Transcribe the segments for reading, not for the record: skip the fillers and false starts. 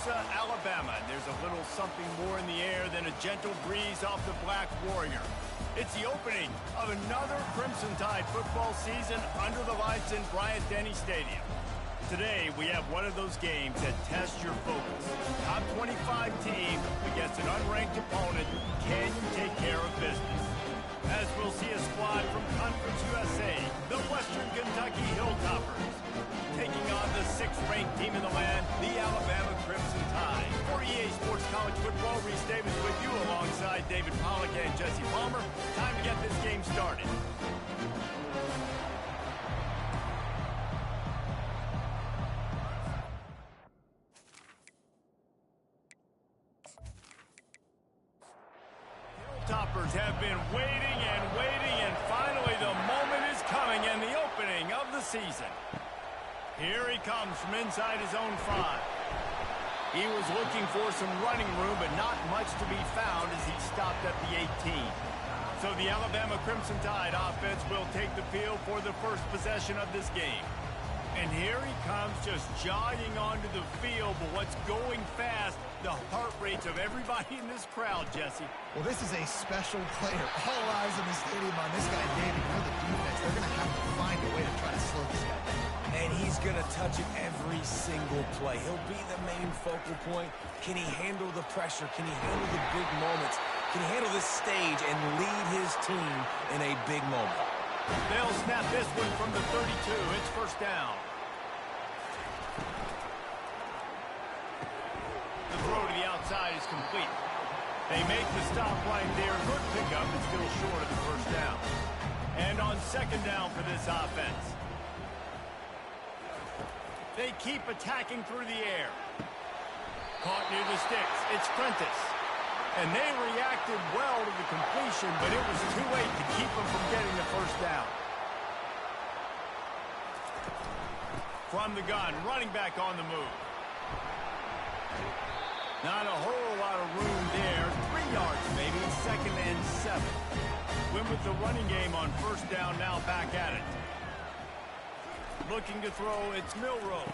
Tulsa, Alabama. And there's a little something more in the air than a gentle breeze off the Black Warrior. It's the opening of another Crimson Tide football season under the lights in Bryant-Denny Stadium. Today, we have one of those games that tests your focus. Top 25 team against an unranked opponent. Can you take care of business? As we'll see a squad from Conference USA, the Western Kentucky Hilltoppers, taking on the 6th-ranked team in the land, the Alabama Crimson Tide. For EA Sports College Football, Reese Davis with you alongside David Pollack and Jesse Palmer. Time to get this game started. Hilltoppers have been waiting and finally the moment is coming and the opening of the season. Here he comes from inside his own 5. He was looking for some running room, but not much to be found as he stopped at the 18. So the Alabama Crimson Tide offense will take the field for the first possession of this game. And here he comes just jogging onto the field, but what's going fast, the heart rates of everybody in this crowd, Jesse. Well, this is a special player. All eyes in the stadium on this guy, David. You know the defense. They're going to have to find a way to try to slow this guy down. And he's going to touch it every single play. He'll be the main focal point. Can he handle the pressure? Can he handle the big moments? Can he handle this stage and lead his team in a big moment? They'll snap this one from the 32. It's first down. The throw to the outside is complete. They make the stop right there. Good pickup, but still short of the first down. And on second down for this offense. They keep attacking through the air. Caught near the sticks. It's Prentice. And they reacted well to the completion, but it was too late to keep them from getting the first down. From the gun, running back on the move. Not a whole lot of room there. 3 yards maybe, 2nd and 7. Win with the running game on first down, now back at it. Looking to throw, it's Milroe.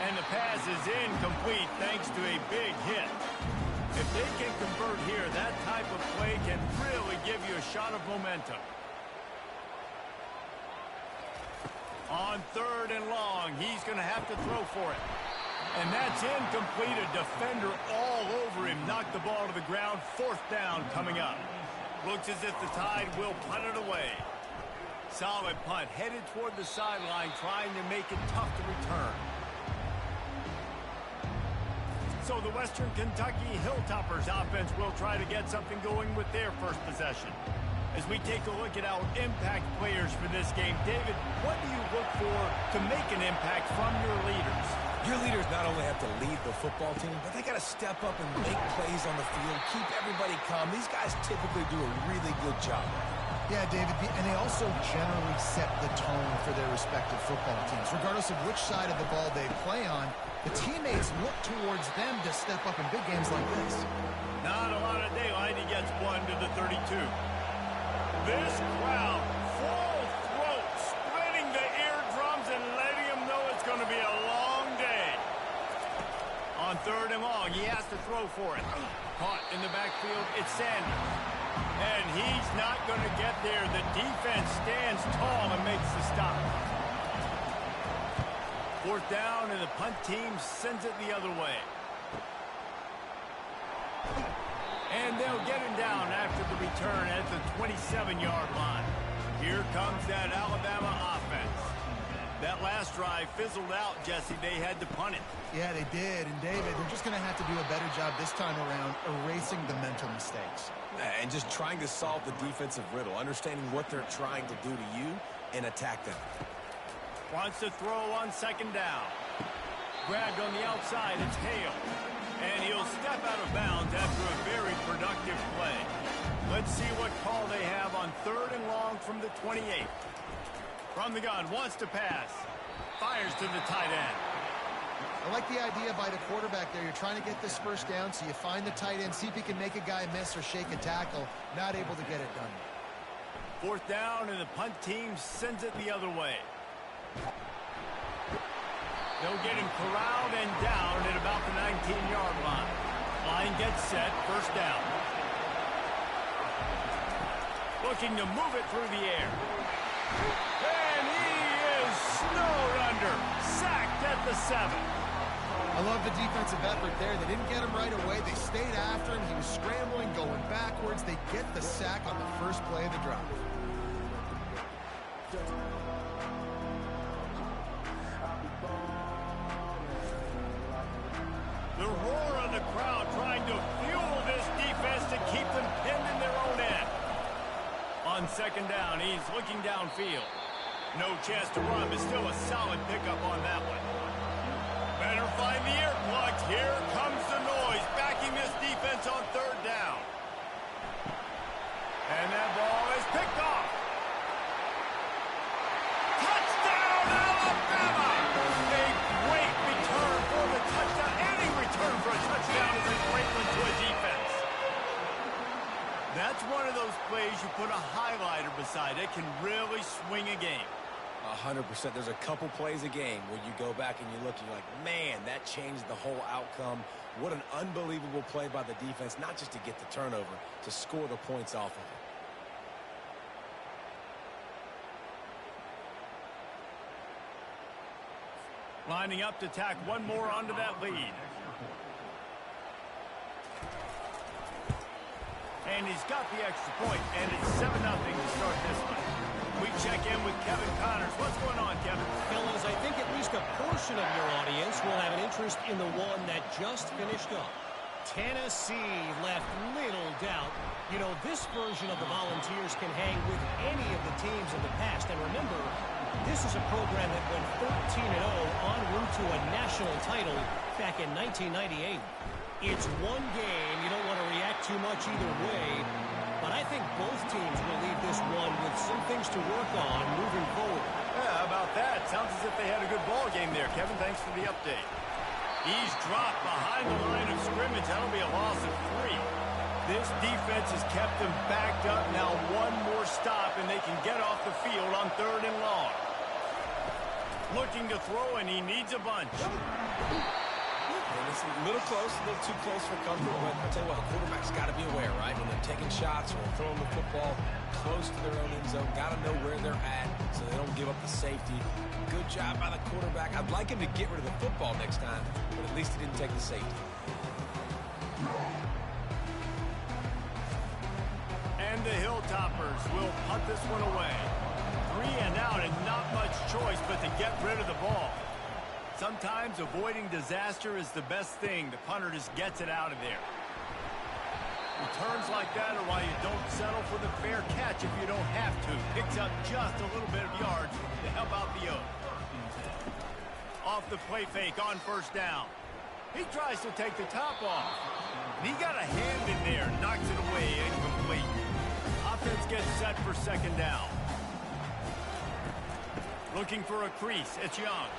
And the pass is incomplete thanks to a big hit. If they can convert here, that type of play can really give you a shot of momentum. On 3rd and long, he's going to have to throw for it. And that's incomplete. A defender all over him. Knocked the ball to the ground. 4th down coming up. Looks as if the Tide will punt it away. Solid punt. Headed toward the sideline, trying to make it tough to return. So the Western Kentucky Hilltoppers offense will try to get something going with their first possession. As we take a look at our impact players for this game, David, what do you look for to make an impact from your leaders? Your leaders not only have to lead the football team, but they got to step up and make plays on the field, keep everybody calm. These guys typically do a really good job. Yeah, David, and they also generally set the tone for their respective football teams. Regardless of which side of the ball they play on, the teammates look towards them to step up in big games like this. Not a lot of daylight. He gets one to the 32. This crowd, full throat, splitting the eardrums and letting them know it's going to be a long day. On 3rd and long, he has to throw for it. Caught in the backfield, it's Sanders. And he's not going to get there. The defense stands tall and makes the stop. 4th down, and the punt team sends it the other way. And they'll get him down after the return at the 27-yard line. Here comes that Alabama offense. That last drive fizzled out, Jesse. They had to punt it. Yeah, they did. And, David, they're just going to have to do a better job this time around erasing the mental mistakes. And just trying to solve the defensive riddle, understanding what they're trying to do to you and attack them. Wants to throw on 2nd down. Grabbed on the outside, it's Hale. And he'll step out of bounds after a very productive play. Let's see what call they have on 3rd and long from the 28. From the gun, wants to pass. Fires to the tight end. I like the idea by the quarterback there. You're trying to get this first down, so you find the tight end, see if he can make a guy miss or shake a tackle. Not able to get it done. 4th down, and the punt team sends it the other way. They'll get him corralled and down at about the line gets set, first down. Looking to move it through the air. And he is snowed under. Sacked at the 7. I love the defensive effort there. They didn't get him right away. They stayed after him. He was scrambling, going backwards. They get the sack on the first play of the drive. The roar of the crowd trying to fuel this defense to keep them pinned in their own end. On second down, he's looking downfield. No chance to run, but still a solid pickup on that one. Better find the earplugs. Here comes the noise, backing this defense on third down. And that ball is picked off. Touchdown, Alabama! A great return for the touchdown. Any return for a touchdown is a great one to a defense. That's one of those plays you put a highlighter beside. It can really swing a game. 100%. There's a couple plays a game where you go back and you look and you're like, man, that changed the whole outcome. What an unbelievable play by the defense, not just to get the turnover, to score the points off of it. Lining up to tack one more onto that lead. And he's got the extra point, and it's 7-0 to start this one. We check in with Kevin Connors. What's going on, Kevin? Fellas, I think at least a portion of your audience will have an interest in the one that just finished up. Tennessee left little doubt. You know, this version of the Volunteers can hang with any of the teams in the past. And remember, this is a program that went 13-0 en route to a national title back in 1998. It's one game. You don't want to react too much either way. But I think both teams will leave this one with some things to work on moving forward. Yeah, how about that? Sounds as if they had a good ball game there. Kevin, thanks for the update. He's dropped behind the line of scrimmage. That'll be a loss of 3. This defense has kept them backed up. Now one more stop, and they can get off the field on 3rd and long. Looking to throw, and he needs a bunch. It's a little close, a little too close for comfort, but I'll tell you what, the quarterback's got to be aware, right? When they're taking shots or throwing the football close to their own end zone, got to know where they're at so they don't give up the safety. Good job by the quarterback. I'd like him to get rid of the football next time, but at least he didn't take the safety. And the Hilltoppers will punt this one away. 3 and out and not much choice but to get rid of the ball. Sometimes avoiding disaster is the best thing. The punter just gets it out of there. Returns like that are why you don't settle for the fair catch if you don't have to. Picks up just a little bit of yards to help out the Oak. Off the play fake on first down. He tries to take the top off. He got a hand in there, knocks it away, incomplete. Offense gets set for second down. Looking for a crease, it's Young.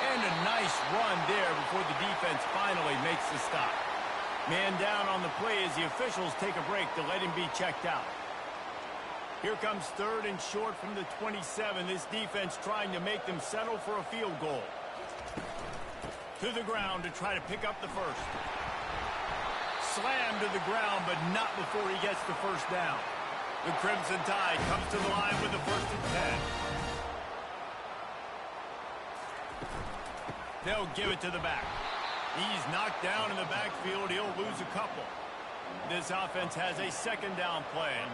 And a nice run there before the defense finally makes the stop. Man down on the play as the officials take a break to let him be checked out. Here comes 3rd and short from the 27. This defense trying to make them settle for a field goal. To the ground to try to pick up the first. Slammed to the ground, but not before he gets the first down. The Crimson Tide comes to the line with the 1st and 10. They'll give it to the back. He's knocked down in the backfield. He'll lose a couple. This offense has a second down plan.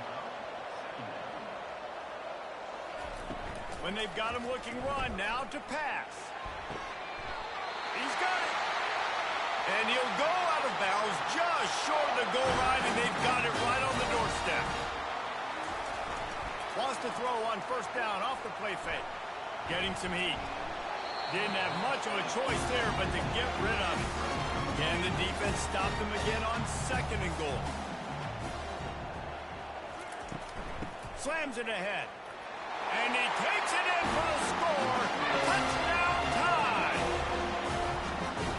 When they've got him looking run, now to pass. He's got it. And he'll go out of bounds just short of the goal line, and they've got it right on the doorstep. Wants to throw on first down off the play fake. Getting some heat. Didn't have much of a choice there, but to get rid of it. And the defense stopped him again on 2nd and goal. Slams it ahead. And he takes it in for the score. Touchdown Tide!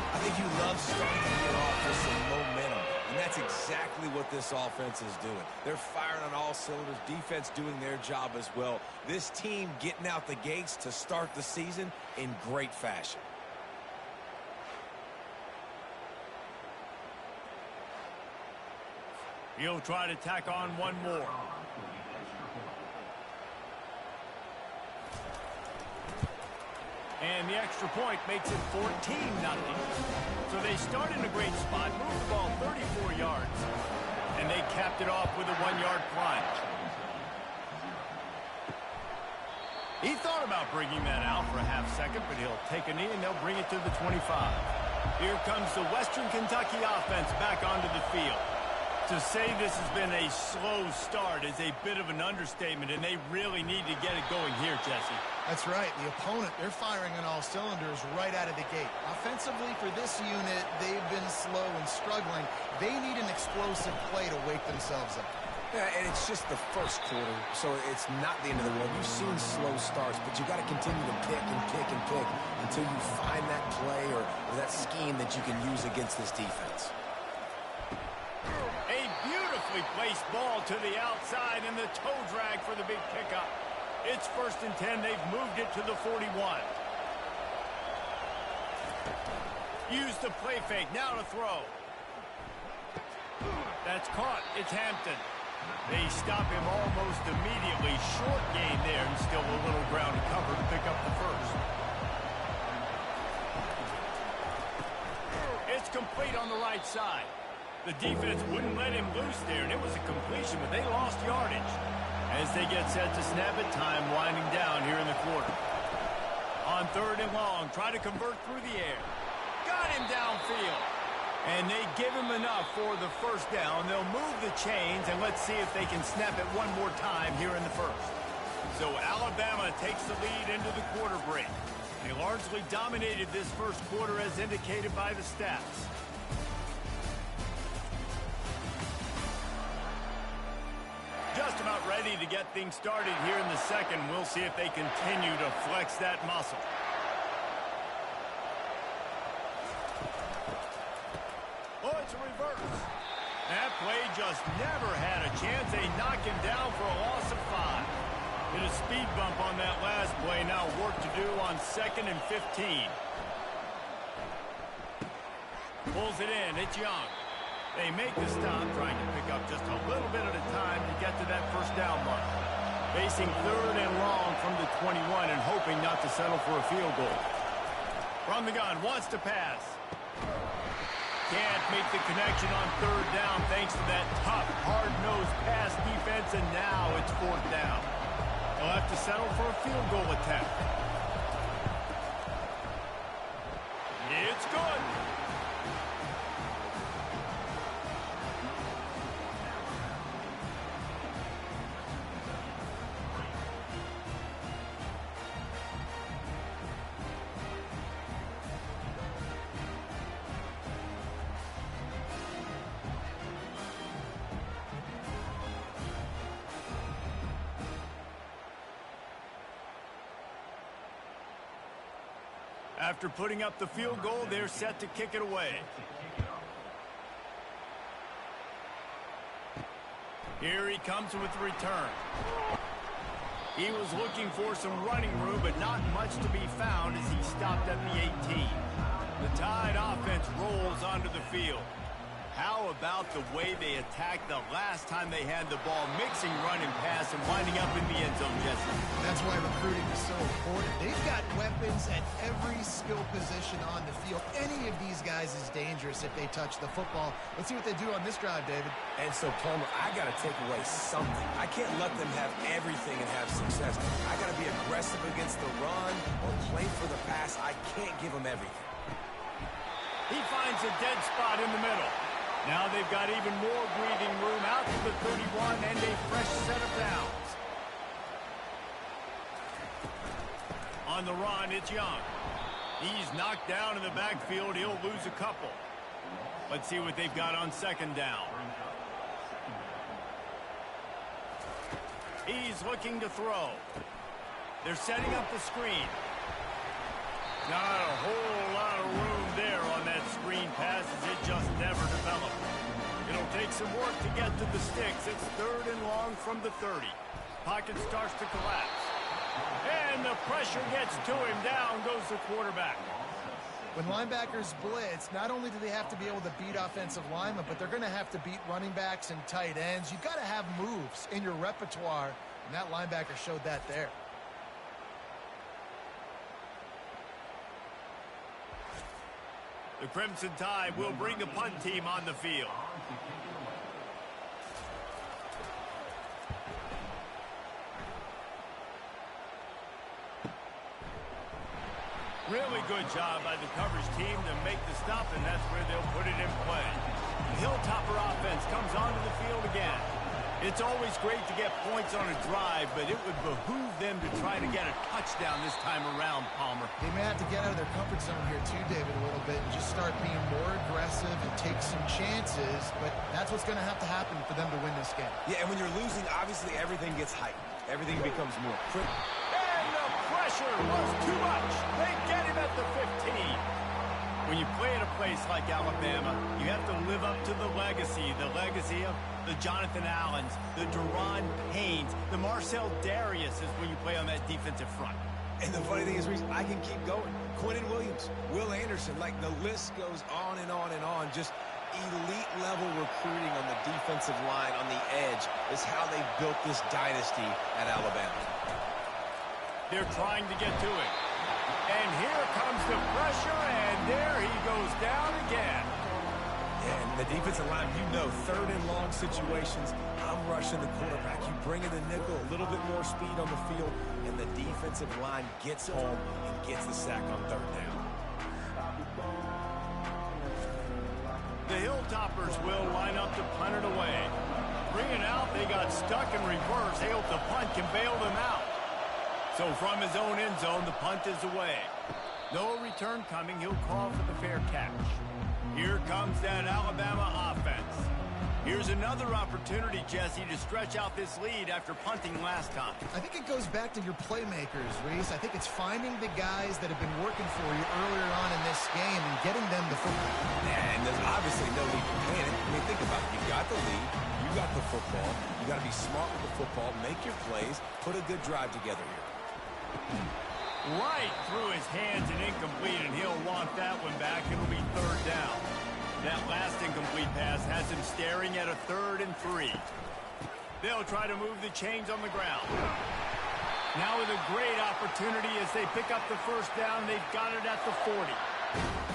I think you love starting the year off with some momentum. And that's exactly what this offense is doing. They're firing on all cylinders. Defense doing their job as well. This team getting out the gates to start the season in great fashion. He'll try to tack on one more. And the extra point makes it 14-0. So they start in a great spot, move the ball 34 yards, and they capped it off with a 1-yard plunge. He thought about bringing that out for a half second, but he'll take a knee and they'll bring it to the 25. Here comes the Western Kentucky offense back onto the field. To say this has been a slow start is a bit of an understatement, and they really need to get it going here, Jesse. That's right. The opponent, they're firing on all cylinders right out of the gate. Offensively, for this unit, they've been slow and struggling. They need an explosive play to wake themselves up. Yeah, and it's just the first quarter, so it's not the end of the world. You've seen slow starts, but you got to continue to pick and pick and pick until you find that play or that scheme that you can use against this defense. A beautifully placed ball to the outside and the toe drag for the big pickup. It's 1st and 10. They've moved it to the 41. Use the play fake. Now to throw. That's caught. It's Hampton. They stop him almost immediately. Short gain there and still a little ground to cover to pick up the first. It's complete on the right side. The defense wouldn't let him loose there, and it was a completion, but they lost yardage. As they get set to snap it, time winding down here in the quarter. On 3rd and long, try to convert through the air. Got him downfield. And they give him enough for the first down. They'll move the chains, and let's see if they can snap it one more time here in the first. So Alabama takes the lead into the quarter break. They largely dominated this first quarter as indicated by the stats. Just about ready to get things started here in the second. We'll see if they continue to flex that muscle. Oh, it's a reverse. That play just never had a chance. They knock him down for a loss of 5. Hit a speed bump on that last play. Now work to do on 2nd and 15. Pulls it in. It's Young. They make the stop, trying to pick up just a little bit at a time to get to that first down mark. Facing 3rd and long from the 21 and hoping not to settle for a field goal. From the gun, wants to pass. Can't make the connection on 3rd down thanks to that tough, hard-nosed pass defense, and now it's 4th down. They'll have to settle for a field goal attempt. It's good. After putting up the field goal, they're set to kick it away. Here he comes with the return. He was looking for some running room, but not much to be found as he stopped at the 18. The Tide offense rolls onto the field. How about the way they attacked the last time they had the ball, mixing run and pass and winding up in the end zone, Jesse? That's why recruiting is so important. They've got weapons at every skill position on the field. Any of these guys is dangerous if they touch the football. Let's see what they do on this drive, David. And so, Palmer, I got to take away something. I can't let them have everything and have success. I got to be aggressive against the run or play for the pass. I can't give them everything. He finds a dead spot in the middle. Now they've got even more breathing room out to the 31 and a fresh set of downs. On the run, it's Young. He's knocked down in the backfield. He'll lose a couple. Let's see what they've got on 2nd down. He's looking to throw. They're setting up the screen. Not a whole lot of room there on that screen pass as it just never developed. It'll take some work to get to the sticks. It's 3rd and long from the 30. Pocket starts to collapse. And the pressure gets to him. Down goes the quarterback. When linebackers blitz, not only do they have to be able to beat offensive linemen, but they're going to have to beat running backs and tight ends. You've got to have moves in your repertoire, and that linebacker showed that there. The Crimson Tide will bring the punt team on the field. Really good job by the coverage team to make the stop, and that's where they'll put it in play. The Hilltopper offense comes onto the field again. It's always great to get points on a drive, but it would behoove them to try to get a touchdown this time around, Palmer. They may have to get out of their comfort zone here too, David, a little bit, and just start being more aggressive and take some chances, but that's what's going to have to happen for them to win this game. Yeah, and when you're losing, obviously everything gets heightened. Everything becomes more quick. And the pressure was too much. They get him at the 15. When you play at a place like Alabama, you have to live up to the legacy of the Jonathan Allens, the Deron Paynes, the Marcel Darius is when you play on that defensive front. And the funny thing is, Reese, I can keep going. Quentin Williams, Will Anderson, like the list goes on and on and on. Just elite-level recruiting on the defensive line, on the edge, is how they built this dynasty at Alabama. They're trying to get to it. And here comes the pressure, and there he goes down again. Yeah, and the defensive line, you know, third and long situations, I'm rushing the quarterback. You bring in the nickel, a little bit more speed on the field, and the defensive line gets home and gets the sack on third down. The Hilltoppers will line up to punt it away. Bring it out, they got stuck in reverse. They hope the punt can bail them out. So from his own end zone, the punt is away. No return coming. He'll call for the fair catch. Here comes that Alabama offense. Here's another opportunity, Jesse, to stretch out this lead after punting last time. I think it goes back to your playmakers, Reese. I think it's finding the guys that have been working for you earlier on in this game and getting them the football. And there's obviously no need to panic. I mean, think about it. You got the lead. You got the football. You got to be smart with the football. Make your plays. Put a good drive together here. Right through his hands and incomplete, and he'll want that one back. It'll be third down. That last incomplete pass has him staring at a 3rd and 3. They'll try to move the chains on the ground. Now with a great opportunity as they pick up the first down, they've got it at the 40.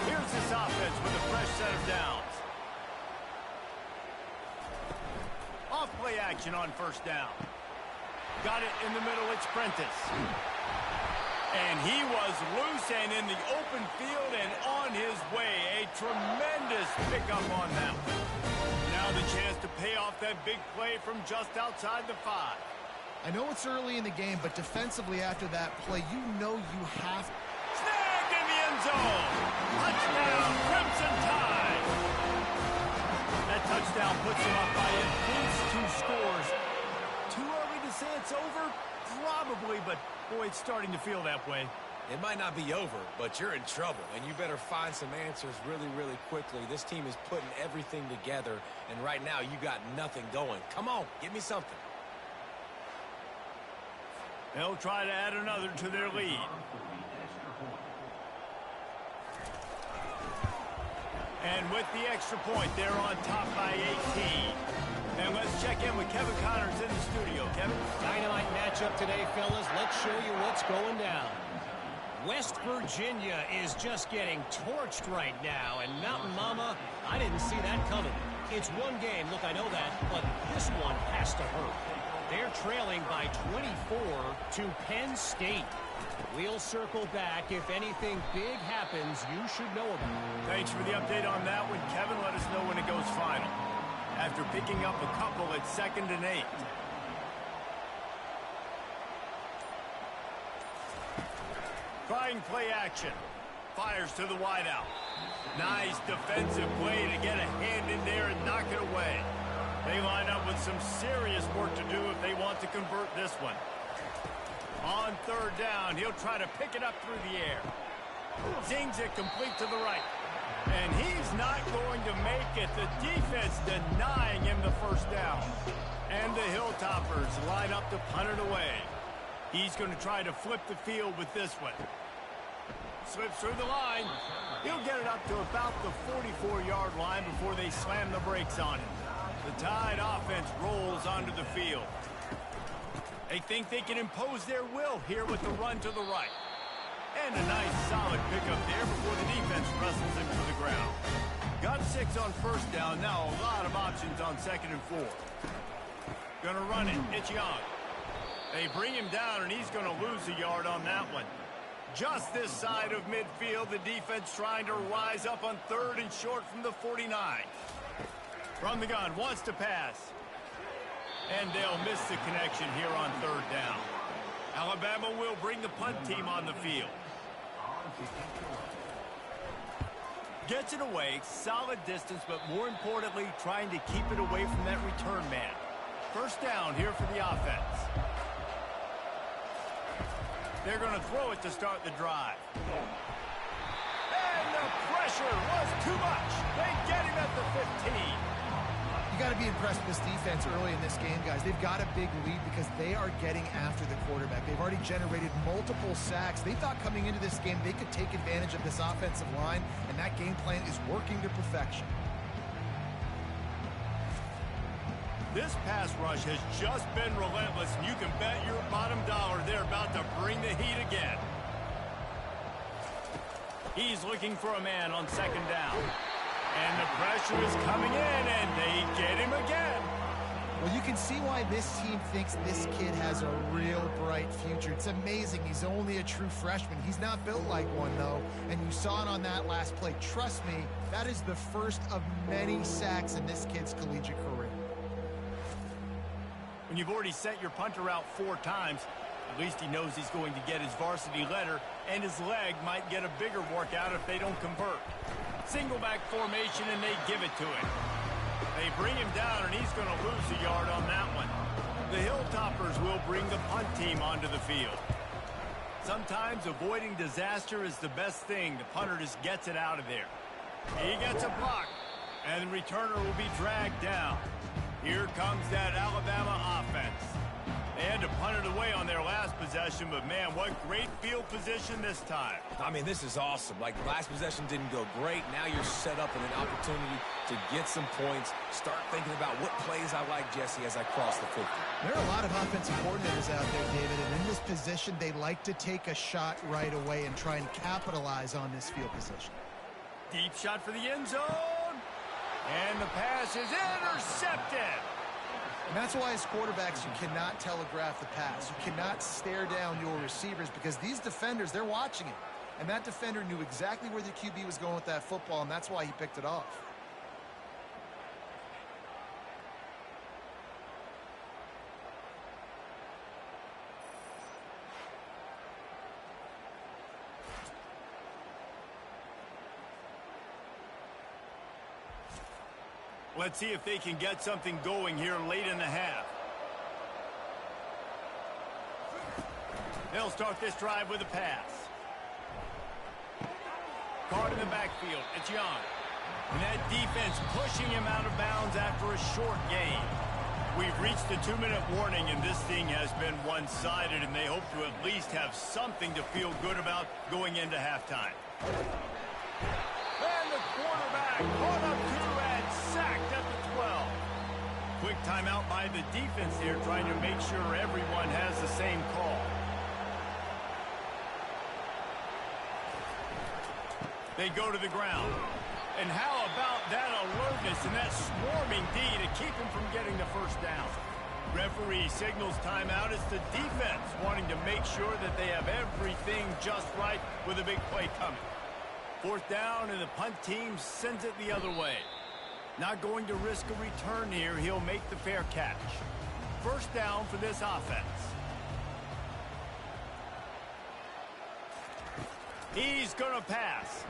Here's this offense with a fresh set of downs. Off play action on first down. Got it in the middle, it's Prentice. And he was loose and in the open field and on his way. A tremendous pickup on that one. Now the chance to pay off that big play from just outside the 5. I know it's early in the game, but defensively after that play, you know you have... Snagged in the end zone. Touchdown, Crimson Tide. That touchdown puts him up by at least 2 scores. Too early to say it's over? Probably, but boy, it's starting to feel that way. It might not be over, but you're in trouble, and you better find some answers really, really quickly. This team is putting everything together, and right now you got nothing going. Come on, give me something. They'll try to add another to their lead. And with the extra point, they're on top by 18. And let's check in with Kevin Connors in the studio. Kevin? Dynamite matchup today, fellas. Let's show you what's going down. West Virginia is just getting torched right now. And Mountain Mama, I didn't see that coming. It's one game. Look, I know that. But this one has to hurt. They're trailing by 24 to Penn State. We'll circle back. If anything big happens, you should know about it. Thanks for the update on that one, Kevin. Let us know when it goes final. After picking up a couple at 2nd and 8. Trying play action. Fires to the wideout. Nice defensive play to get a hand in there and knock it away. They line up with some serious work to do if they want to convert this one. On 3rd down, he'll try to pick it up through the air. Zings it complete to the right. And he's not going to make it. The defense denying him the first down. And the Hilltoppers line up to punt it away. He's going to try to flip the field with this one. Slips through the line. He'll get it up to about the 44-yard line before they slam the brakes on him. The Tide offense rolls onto the field. They think they can impose their will here with the run to the right. And a nice solid pickup there before the defense wrestles him to the ground. Got 6 on first down. Now a lot of options on 2nd and 4. Gonna run it. It's Young. They bring him down, and he's gonna lose a yard on that one. Just this side of midfield, the defense trying to rise up on 3rd and short from the 49. From the gun, wants to pass. And they'll miss the connection here on 3rd down. Alabama will bring the punt team on the field. Gets it away, solid distance, but more importantly, trying to keep it away from that return man. First down here for the offense. They're going to throw it to start the drive. And the pressure was too much. They get him at the 15. You got to be impressed with this defense early in this game, guys. They've got a big lead because they are getting after the quarterback. They've already generated multiple sacks. They thought coming into this game they could take advantage of this offensive line, and that game plan is working to perfection. This pass rush has just been relentless, and you can bet your bottom dollar they're about to bring the heat again. He's looking for a man on 2nd down. And the pressure is coming in, and they get him again. Well, you can see why this team thinks this kid has a real bright future. It's amazing. He's only a true freshman. He's not built like one, though, and you saw it on that last play. Trust me, that is the first of many sacks in this kid's collegiate career. When you've already sent your punter out 4 times, at least he knows he's going to get his varsity letter, and his leg might get a bigger workout if they don't convert. Single back formation, and they give it to him. They bring him down, and he's going to lose a yard on that one. The Hilltoppers will bring the punt team onto the field. Sometimes avoiding disaster is the best thing. The punter just gets it out of there. He gets a block, and the returner will be dragged down. Here comes that Alabama offense. They had to punt it away on their last possession, but man, what great field position this time. I mean, this is awesome. Like, last possession didn't go great. Now you're set up in an opportunity to get some points. Start thinking about what plays I like, Jesse, as I cross the 50. There are a lot of offensive coordinators out there, David, and in this position, they like to take a shot right away and try and capitalize on this field position. Deep shot for the end zone. And the pass is intercepted. And that's why as quarterbacks, you cannot telegraph the pass. You cannot stare down your receivers because these defenders, they're watching it. And that defender knew exactly where the QB was going with that football, and that's why he picked it off. Let's see if they can get something going here late in the half. They'll start this drive with a pass. Card in the backfield. It's Young. And that defense pushing him out of bounds after a short gain. We've reached the 2-minute warning, and this thing has been one-sided, and they hope to at least have something to feel good about going into halftime. And the quarterback caught up to and sacked at the 12. Quick timeout by the defense here, trying to make sure everyone has the same call. They go to the ground. And how about that alertness and that swarming D to keep him from getting the first down? Referee signals timeout. It's the defense wanting to make sure that they have everything just right with a big play coming. 4th down, and the punt team sends it the other way. Not going to risk a return here. He'll make the fair catch. 1st down for this offense. He's going to pass.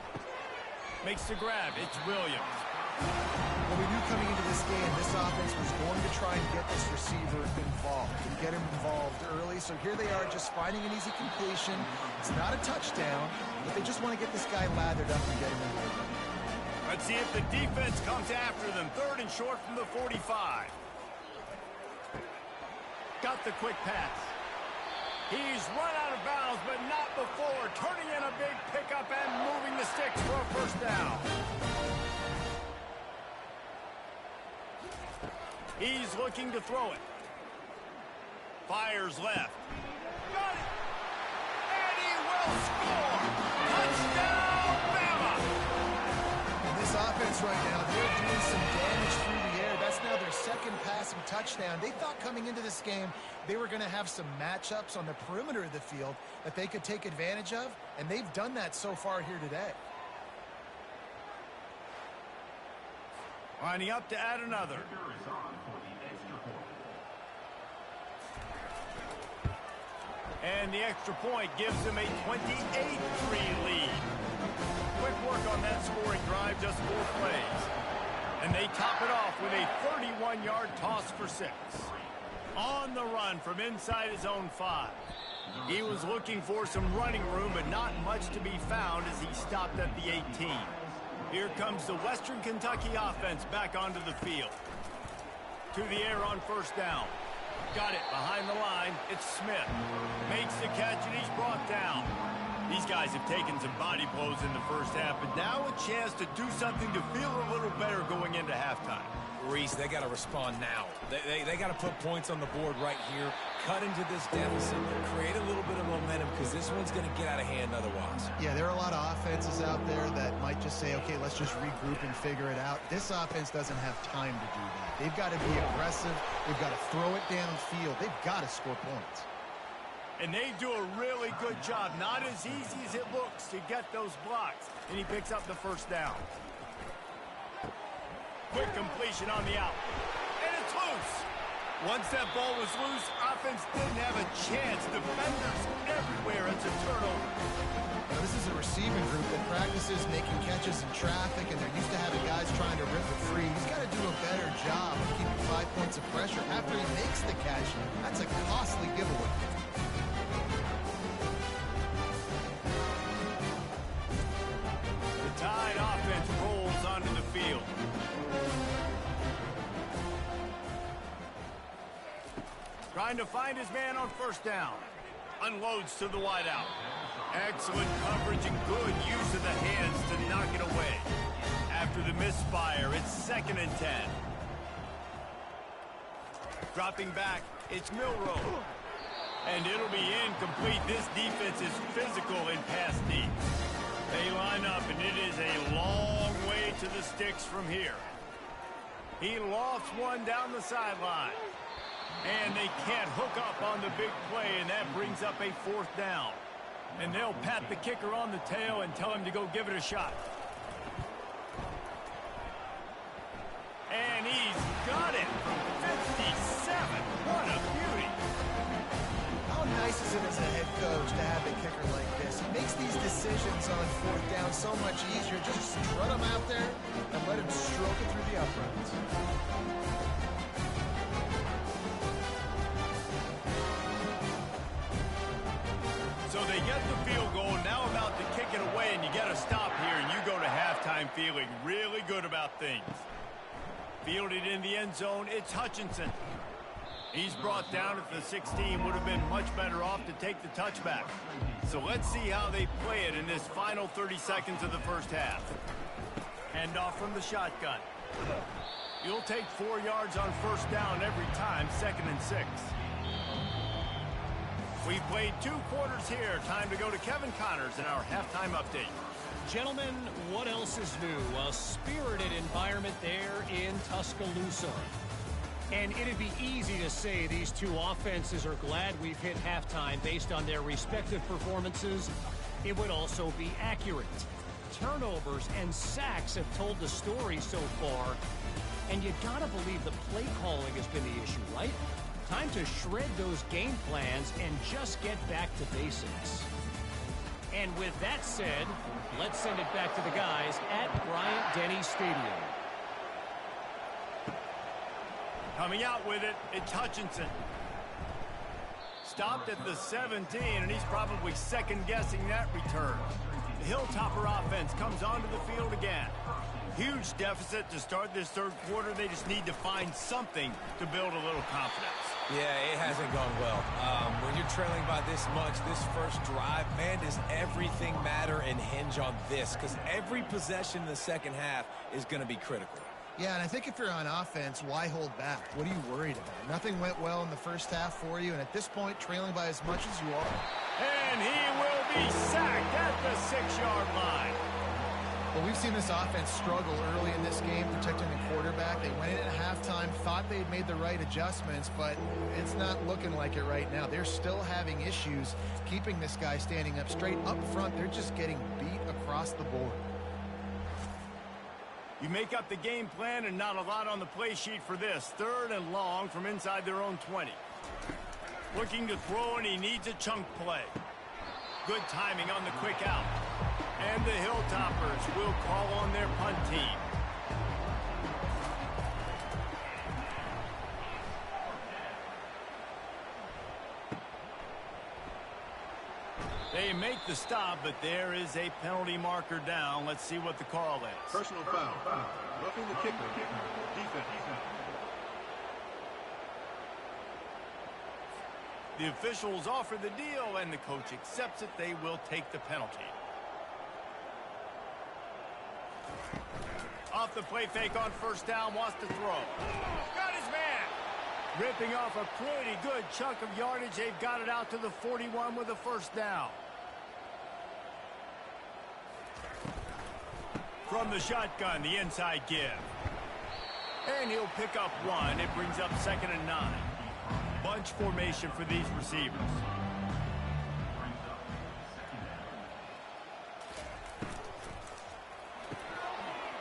Makes the grab. It's Williams. Well, we knew coming into this game, this offense was going to try and get this receiver involved and get him involved early. So here they are just finding an easy completion. It's not a touchdown, but they just want to get this guy lathered up and get him involved. Let's see if the defense comes after them. 3rd and short from the 45. Got the quick pass. He's run out of bounds, but not before turning in a big pickup and moving the sticks for a first down. He's looking to throw it. Fires left. Got it! And he will score! Touchdown, Bama! And this offense right now, they're doing some damage through the air. That's now their second passing touchdown. They thought coming into this game they were going to have some matchups on the perimeter of the field that they could take advantage of, and they've done that so far here today. Lining up to add another. And the extra point gives them a 28-3 lead. Quick work on that scoring drive, just 4 plays. And they top it off with a 31-yard toss for 6. On the run from inside his own 5. He was looking for some running room, but not much to be found as he stopped at the 18. Here comes the Western Kentucky offense back onto the field. To the air on first down. Got it behind the line. It's Smith. Makes the catch, and he's brought down. These guys have taken some body blows in the first half, but now a chance to do something to feel a little better going into halftime. Reese, they got to respond now. They got to put points on the board right here, cut into this deficit, create a little bit of momentum, because this one's going to get out of hand otherwise. Yeah, there are a lot of offenses out there that might just say, okay, let's just regroup and figure it out. This offense doesn't have time to do that. They've got to be aggressive. They've got to throw it downfield. They've got to score points. And they do a really good job. Not as easy as it looks to get those blocks. And he picks up the first down. Quick completion on the out. And it's loose. Once that ball was loose, offense didn't have a chance. Defenders everywhere. It's a turnover. Now, this is a receiving group that practices making catches in traffic, and they're used to having guys trying to rip it free. He's got to do a better job of keeping 5 points of pressure after he makes the catch. That's a costly giveaway. The Tide offense rolls onto the field. Trying to find his man on first down. Unloads to the wideout. Excellent coverage and good use of the hands to knock it away. After the misfire, it's 2nd and 10. Dropping back, it's Milroe. And it'll be incomplete. This defense is physical in pass deep. They line up, and it is a long way to the sticks from here. He lofts one down the sideline. And they can't hook up on the big play, and that brings up a 4th down. And they'll pat the kicker on the tail and tell him to go give it a shot. And he's got it from 57. What a beauty. How nice is it as a head coach to have a kicker like this? He makes these decisions on 4th down so much easier. Just strut him out there and let him stroke it through the uprights. So they get the field goal, now about to kick it away, and you get a stop here, and you go to halftime feeling really good about things. Fielded in the end zone, it's Hutchinson. He's brought down at the 16, would have been much better off to take the touchback. So let's see how they play it in this final 30 seconds of the first half. Hand off from the shotgun. You'll take 4 yards on first down every time, 2nd and 6. We've played 2 quarters here. Time to go to Kevin Connors in our halftime update. Gentlemen, what else is new? A spirited environment there in Tuscaloosa. And it'd be easy to say these two offenses are glad we've hit halftime based on their respective performances. It would also be accurate. Turnovers and sacks have told the story so far. And you gotta believe the play calling has been the issue, right? Time to shred those game plans and just get back to basics. And with that said, let's send it back to the guys at Bryant-Denny Stadium. Coming out with it, it's Hutchinson. Stopped at the 17, and he's probably second-guessing that return. The Hilltopper offense comes onto the field again. Huge deficit to start this third quarter. They just need to find something to build a little confidence. Yeah, it hasn't gone well. When you're trailing by this much, this first drive, man, does everything matter and hinge on this? Because every possession in the second half is going to be critical. Yeah, and I think if you're on offense, why hold back? What are you worried about? Nothing went well in the first half for you, and at this point, trailing by as much as you are. And he will be sacked at the 6-yard line. Well, we've seen this offense struggle early in this game protecting the quarterback. They went in at halftime, thought they had made the right adjustments, but it's not looking like it right now. They're still having issues keeping this guy standing up straight. Up front, they're just getting beat across the board. You make up the game plan and not a lot on the play sheet for this. 3rd and long from inside their own 20. Looking to throw, and he needs a chunk play. Good timing on the quick out. And the Hilltoppers will call on their punt team. They make the stop, but there is a penalty marker down. Let's see what the call is. Personal foul. Roughing the kicker. Defense. The officials offer the deal, and the coach accepts it. They will take the penalty. Off the play fake on first down, wants to throw. Got his man. Ripping off a pretty good chunk of yardage. They've got it out to the 41 with a first down. From the shotgun, the inside give. And he'll pick up 1. It brings up 2nd and 9. Bunch formation for these receivers.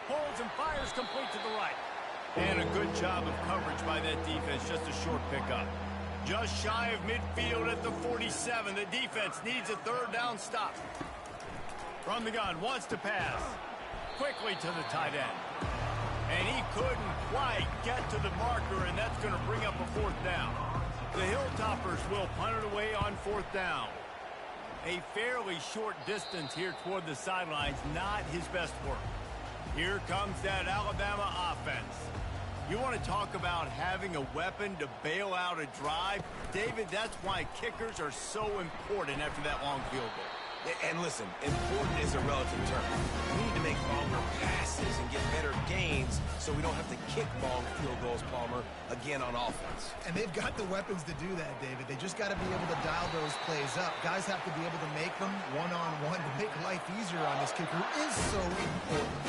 Holds and fires complete to the right. And a good job of coverage by that defense. Just a short pickup. Just shy of midfield at the 47. The defense needs a 3rd down stop. From the gun, wants to pass. Quickly to the tight end. And he couldn't quite get to the marker, and that's going to bring up a 4th down. The Hilltoppers will punt it away on 4th down. A fairly short distance here toward the sidelines, not his best work. Here comes that Alabama offense. You want to talk about having a weapon to bail out a drive? David, that's why kickers are so important after that long field goal. And listen, important is a relative term. We need to make longer passes and get better gains so we don't have to kick long field goals, Palmer, again on offense. And they've got the weapons to do that, David. They just got to be able to dial those plays up. Guys have to be able to make them one-on-one to make life easier on this kicker is so important.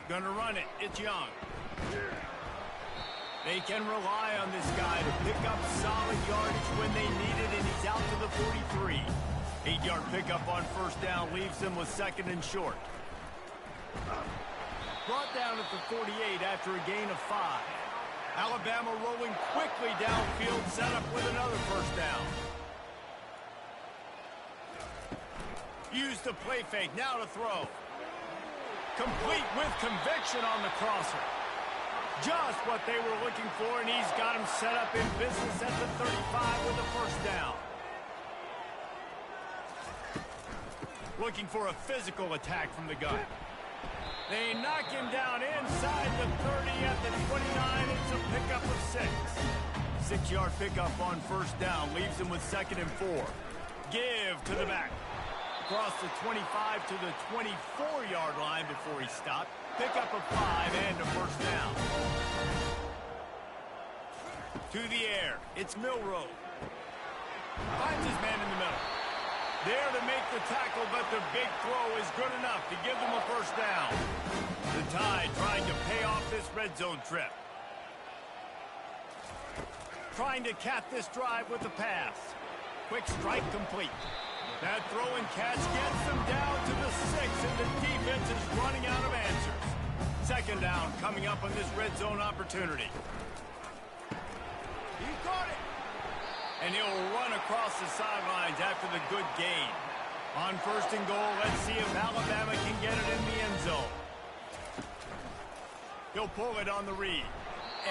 Gonna run it. It's Young. They can rely on this guy to pick up solid yardage when they need it, and he's out to the 43. 8-yard pickup on first down leaves them with 2nd and short. Brought down at the 48 after a gain of 5. Alabama rolling quickly downfield, set up with another first down. Use the play fake, now to throw. Complete with conviction on the crosser. Just what they were looking for, and he's got him set up in business at the 35 with a first down. Looking for a physical attack from the gun. They knock him down inside the 30 at the 29. It's a pickup of 6. 6-yard pickup on first down leaves him with 2nd and 4. Give to the back. Across the 25 to the 24-yard line before he stopped. Pickup of 5 and a first down. To the air, it's Milroe. Finds his man in the middle. There to make the tackle, but the big throw is good enough to give them a first down. The Tide trying to pay off this red zone trip. Trying to cap this drive with a pass. Quick strike complete. That throw and catch gets them down to the 6, and the defense is running out of answers. 2nd down coming up on this red zone opportunity. He caught it. And he'll run across the sidelines after the good gain. On 1st and goal, let's see if Alabama can get it in the end zone. He'll pull it on the read.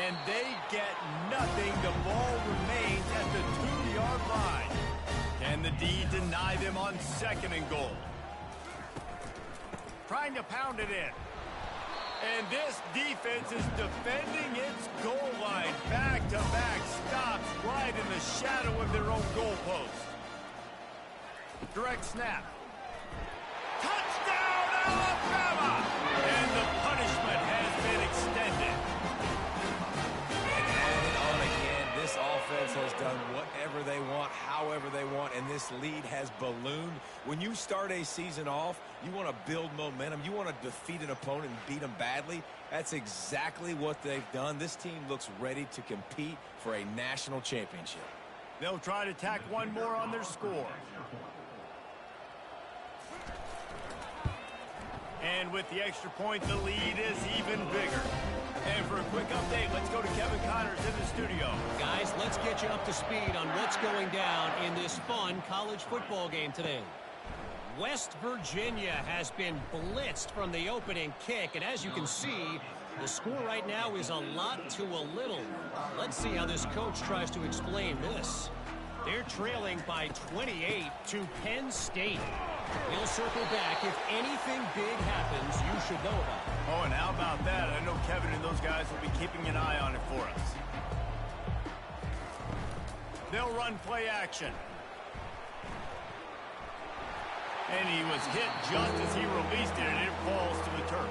And they get nothing. The ball remains at the 2-yard line. Can the D deny them on 2nd and goal? trying to pound it in. And this defense is defending its goal line. Back-to-back stops right in the shadow of their own goalpost. Direct snap. Touchdown, Alabama! And the punishment has been extended. And on again, this offense has done whatever they want, however they want, and this lead has ballooned. When you start a season off, you want to build momentum. You want to defeat an opponent and beat them badly. That's exactly what they've done. This team looks ready to compete for a national championship. They'll try to tack one more on their score. And with the extra point, the lead is even bigger. And for a quick update, let's go to Kevin Connors in the studio. Guys, let's get you up to speed on what's going down in this fun college football game today. West Virginia has been blitzed from the opening kick, and as you can see, the score right now is a lot to a little. Let's see how this coach tries to explain this. They're trailing by 28 to Penn State. We'll circle back if anything big happens you should know about. Oh, and how about that? I know Kevin and those guys will be keeping an eye on it for us. They'll run play action. And he was hit just as he released it, and it falls to the turf.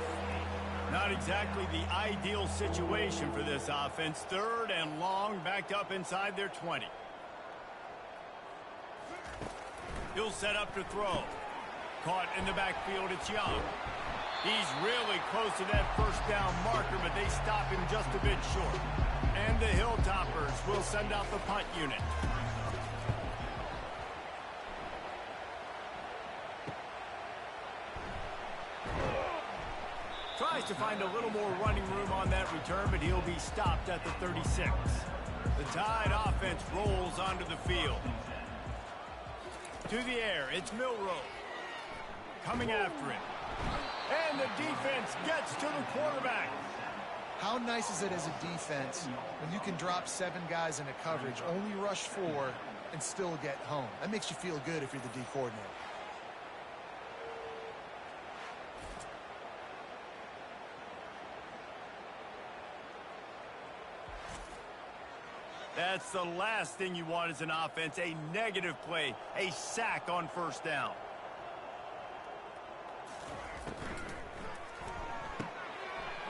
Not exactly the ideal situation for this offense. 3rd and long, backed up inside their 20. He'll set up to throw. Caught in the backfield, it's Young. He's really close to that first down marker, but they stop him just a bit short. And the Hilltoppers will send out the punt unit. Tries to find a little more running room on that return, but he'll be stopped at the 36. The Tide offense rolls onto the field. To the air, it's Milroe. Coming after him. And the defense gets to the quarterback. How nice is it as a defense when you can drop 7 guys into coverage, only rush 4, and still get home? That makes you feel good if you're the D coordinator. That's the last thing you want as an offense, a negative play, a sack on first down.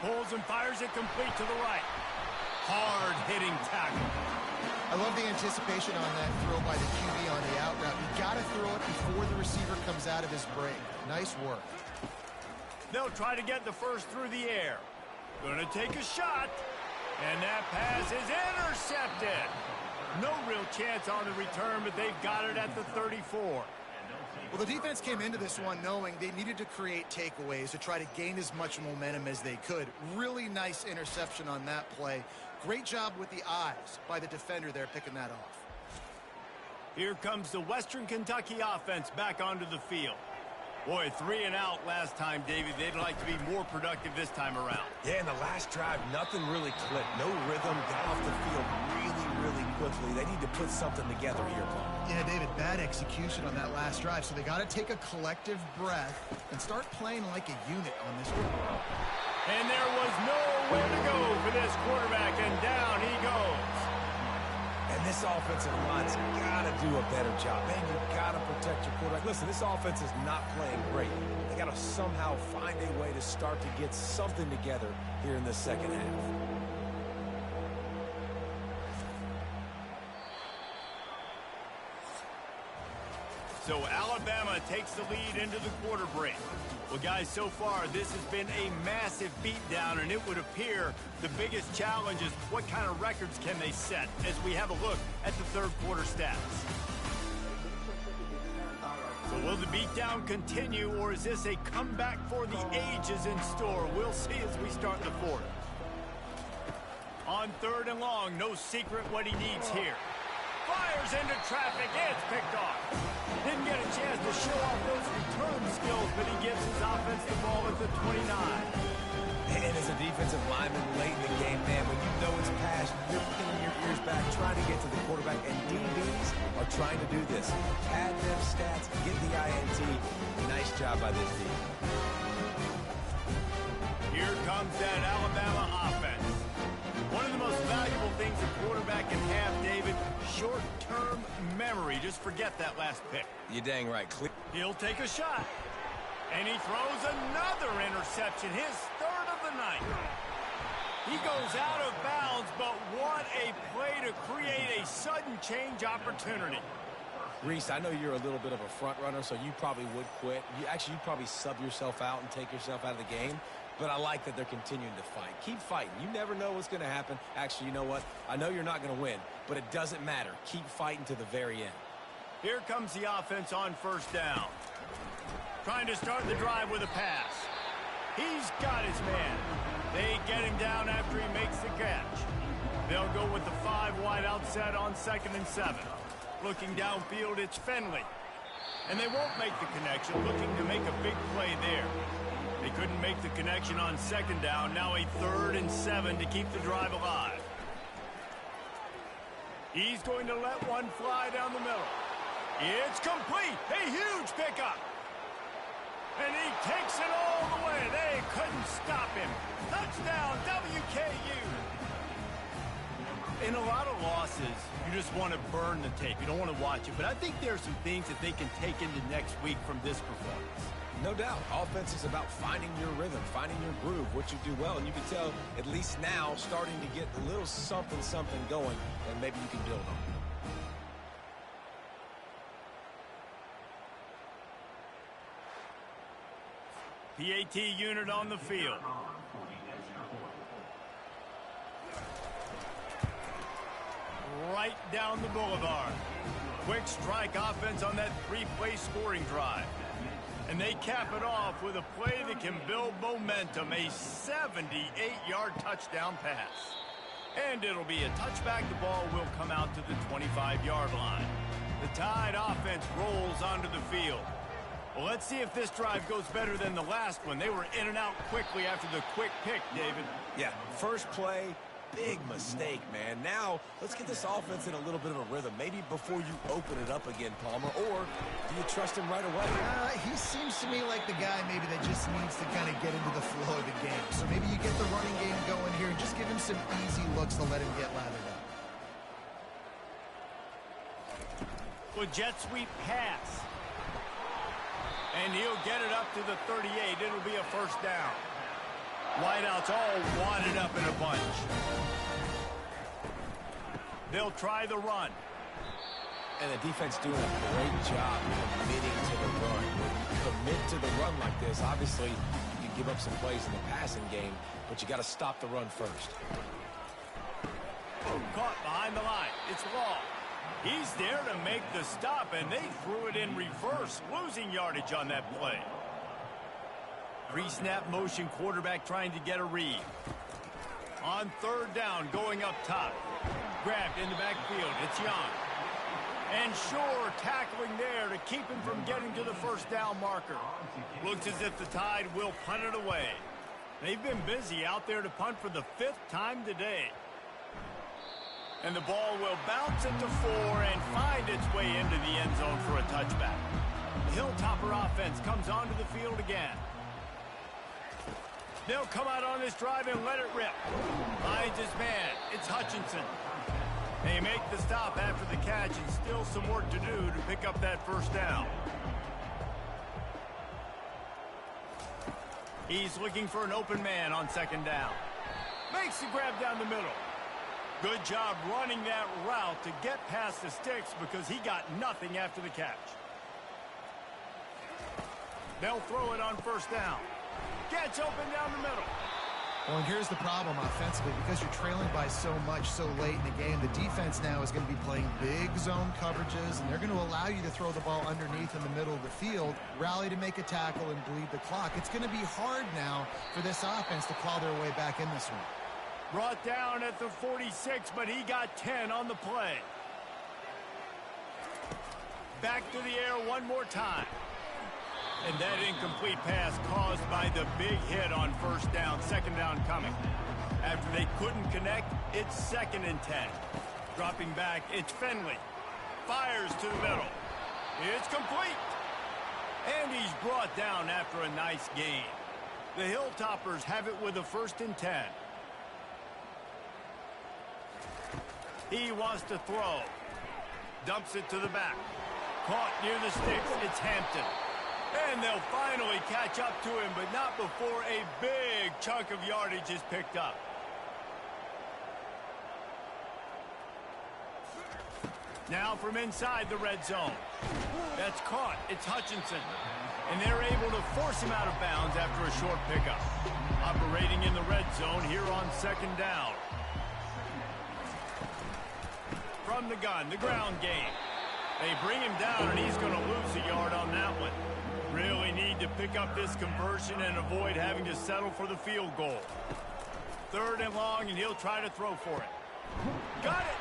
Pulls and fires it complete to the right. Hard-hitting tackle. I love the anticipation on that throw by the QB on the out route. You got to throw it before the receiver comes out of his break. Nice work. They'll try to get the first through the air. Gonna take a shot. And that pass is intercepted. No real chance on the return, but they've got it at the 34. Well, the defense came into this one knowing they needed to create takeaways to try to gain as much momentum as they could. Really nice interception on that play. Great job with the eyes by the defender there picking that off. Here comes the Western Kentucky offense back onto the field. Boy, 3 and out last time, David. They'd like to be more productive this time around. Yeah, in the last drive, nothing really clicked. No rhythm, got off the field really quickly. They need to put something together here, Paul. Yeah, David, bad execution on that last drive, so they got to take a collective breath and start playing like a unit on this one. And there was nowhere to go for this quarterback, and down he goes. And this offensive line's got to do a better job. Man, you've got to protect your quarterback. Listen, this offense is not playing great. They got to somehow find a way to start to get something together here in the second half. So Alabama takes the lead into the quarter break. Well, guys, so far, this has been a massive beatdown, and it would appear the biggest challenge is what kind of records can they set as we have a look at the third quarter stats. So will the beatdown continue, or is this a comeback for the ages in store? We'll see as we start the fourth. On 3rd and long, no secret what he needs here. Fires into traffic, it's picked off. Didn't get a chance to show off those return skills, but he gives his offense the ball at the 29. And as a defensive lineman late in the game, man, when you know it's past, you're pinning your ears back, trying to get to the quarterback, and DBs are trying to do this. Pad them stats, get the INT. Nice job by this team. comes that Alabama offense. One of the most valuable things a quarterback can have, David, short-term memory. Just forget that last pick. You're dang right. He'll take a shot. And he throws another interception, his third of the night. He goes out of bounds, but what a play to create a sudden change opportunity. Reese, I know you're a little bit of a front runner, so you probably would quit. You'd probably sub yourself out and take yourself out of the game. But I like that they're continuing to fight. Keep fighting. You never know what's going to happen. Actually, you know what? I know you're not going to win, but it doesn't matter. Keep fighting to the very end. Here comes the offense on first down. Trying to start the drive with a pass. He's got his man. They get him down after he makes the catch. They'll go with the 5 wide out set on 2nd and 7. Looking downfield, it's Finley. And they won't make the connection, looking to make a big play there. They couldn't make the connection on 2nd down. Now a 3rd and 7 to keep the drive alive. He's going to let one fly down the middle. It's complete. A huge pickup. And he takes it all the way. They couldn't stop him. Touchdown, WKU. In a lot of losses, you just want to burn the tape. You don't want to watch it. But I think there's some things that they can take into next week from this performance. No doubt. Offense is about finding your rhythm, finding your groove, what you do well. And you can tell, at least now, starting to get a little something going that maybe you can build on. PAT unit on the field. Right down the boulevard. Quick strike offense on that 3-play scoring drive. And they cap it off with a play that can build momentum, a 78-yard touchdown pass. And it'll be a touchback. The ball will come out to the 25-yard line. The Tide offense rolls onto the field. Well, let's see if this drive goes better than the last one. They were in and out quickly after the quick pick, David. Yeah, first play, big mistake, man. Now, let's get this offense in a little bit of a rhythm. Maybe before you open it up again, Palmer, or do you trust him right away? He seems to me like the guy maybe that just needs to kind of get into the flow of the game. So maybe you get the running game going here and just give him some easy looks to let him get lathered up. With jet sweep pass. And he'll get it up to the 38. It'll be a first down. Wideouts all wadded up in a bunch. They'll try the run. And the defense doing a great job committing to the run. When you commit to the run like this, obviously you can give up some plays in the passing game, but you got to stop the run first. Caught behind the line. It's Law. He's there to make the stop, and they threw it in reverse, losing yardage on that play. Pre-snap motion, quarterback trying to get a read. On 3rd down, going up top. Grabbed in the backfield. It's Young. And Shore tackling there to keep him from getting to the first down marker. Looks as if the Tide will punt it away. They've been busy out there to punt for the 5th time today. And the ball will bounce it to 4 and find its way into the end zone for a touchback. The Hilltopper offense comes onto the field again. They'll come out on this drive and let it rip. Finds his man. It's Hutchinson. They make the stop after the catch, and still some work to do to pick up that first down. He's looking for an open man on 2nd down. Makes the grab down the middle. Good job running that route to get past the sticks because he got nothing after the catch. They'll throw it on 1st down. Gets open down the middle. Well, and here's the problem offensively. Because you're trailing by so much so late in the game, the defense now is going to be playing big zone coverages, and they're going to allow you to throw the ball underneath in the middle of the field, rally to make a tackle, and bleed the clock. It's going to be hard now for this offense to claw their way back in this one. Brought down at the 46, but he got 10 on the play. Back to the air one more time. And that incomplete pass caused by the big hit on 1st down, 2nd down coming. After they couldn't connect, it's 2nd and 10. Dropping back, it's Finley. Fires to the middle. It's complete. And he's brought down after a nice gain. The Hilltoppers have it with a 1st and 10. He wants to throw. Dumps it to the back. Caught near the sticks. It's Hampton. And they'll finally catch up to him, but not before a big chunk of yardage is picked up. Now from inside the red zone. That's caught. It's Hutchinson. And they're able to force him out of bounds after a short pickup. Operating in the red zone here on 2nd down. From the gun, the ground game. They bring him down, and he's going to lose a yard on that one. Really need to pick up this conversion and avoid having to settle for the field goal. 3rd and long, and he'll try to throw for it. Got it!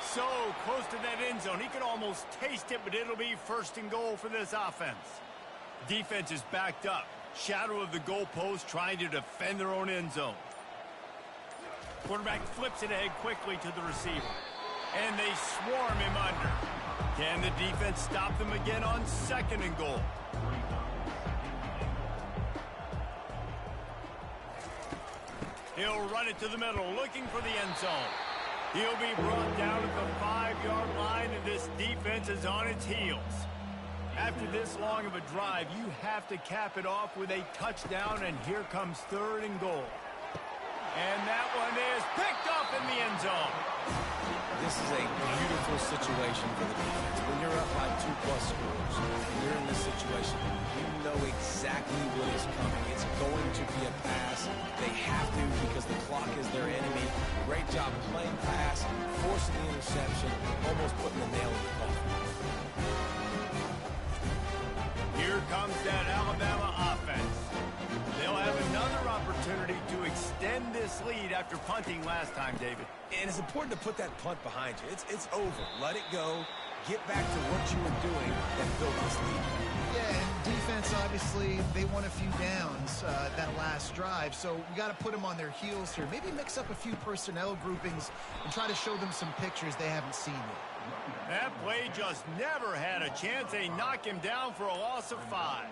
So close to that end zone. He could almost taste it, but it'll be 1st and goal for this offense. Defense is backed up. Shadow of the goalpost trying to defend their own end zone. Quarterback flips it ahead quickly to the receiver. And they swarm him under. Can the defense stop them again on 2nd and goal? He'll run it to the middle, looking for the end zone. He'll be brought down at the 5-yard line, and this defense is on its heels. After this long of a drive, you have to cap it off with a touchdown, and here comes 3rd and goal. And that one is picked off in the end zone. This is a beautiful situation for the defense. When you're up by 2+ scores, and you're in this situation, you know exactly what is coming. It's going to be a pass. They have to because the clock is their enemy. Great job playing pass, forcing the interception, almost putting the nail in the coffin. Here comes that Alabama offense. They'll have another opportunity to extend this lead after punting last time, David. And it's important to put that punt behind you. It's over. Let it go. Get back to what you were doing and build this lead. Yeah, and defense, obviously, they won a few downs that last drive, so we got to put them on their heels here. Maybe mix up a few personnel groupings and try to show them some pictures they haven't seen yet. That play just never had a chance. They knock him down for a loss of 5.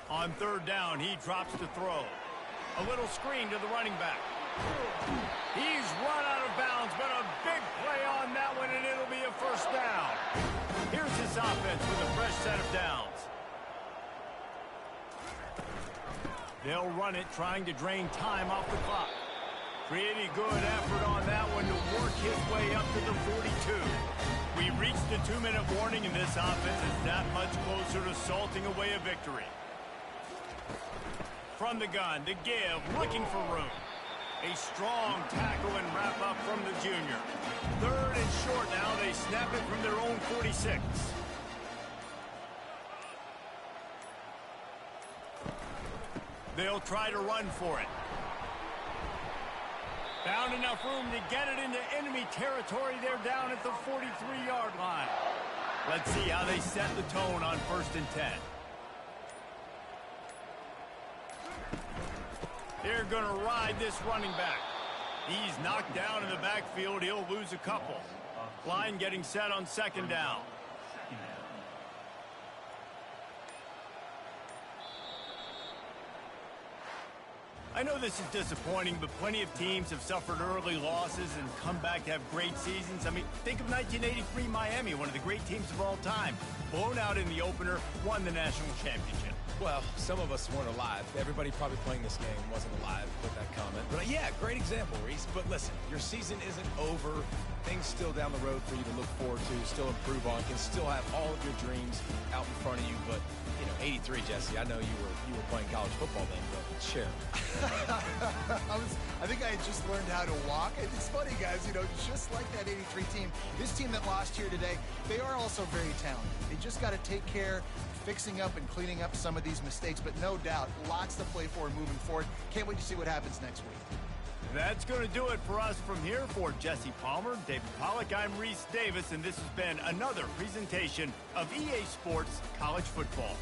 On 3rd down, he drops to throw. A little screen to the running back. He's run out of bounds, but a big play on that one, and it'll be a 1st down. Here's his offense with a fresh set of downs. They'll run it, trying to drain time off the clock. Pretty good effort on that one to work his way up to the 42. We reached the 2-minute warning, and this offense is that much closer to salting away a victory. From the gun, to give, looking for room. A strong tackle and wrap up from the junior. 3rd and short now. They snap it from their own 46. They'll try to run for it. Found enough room to get it into enemy territory. They're down at the 43-yard line. Let's see how they set the tone on 1st and 10. They're going to ride this running back. He's knocked down in the backfield. He'll lose a couple. Line getting set on 2nd down. I know this is disappointing, but plenty of teams have suffered early losses and come back to have great seasons. I mean, think of 1983 Miami, one of the great teams of all time. Blown out in the opener, won the national championship. Well, some of us weren't alive. Everybody probably playing this game wasn't alive with that comment. But yeah, great example, Reese. But listen, your season isn't over. Things still down the road for you to look forward to, still improve on, can still have all of your dreams out in front of you. But, you know, 83, Jesse, I know you were playing college football then, but share. I think I had just learned how to walk. It's funny, guys, you know, just like that 83 team, this team that lost here today, they are also very talented. They just got to take care fixing up and cleaning up some of these mistakes, but no doubt, lots to play for moving forward. Can't wait to see what happens next week. That's going to do it for us from here. For Jesse Palmer, David Pollack, I'm Reese Davis, and this has been another presentation of EA Sports College Football.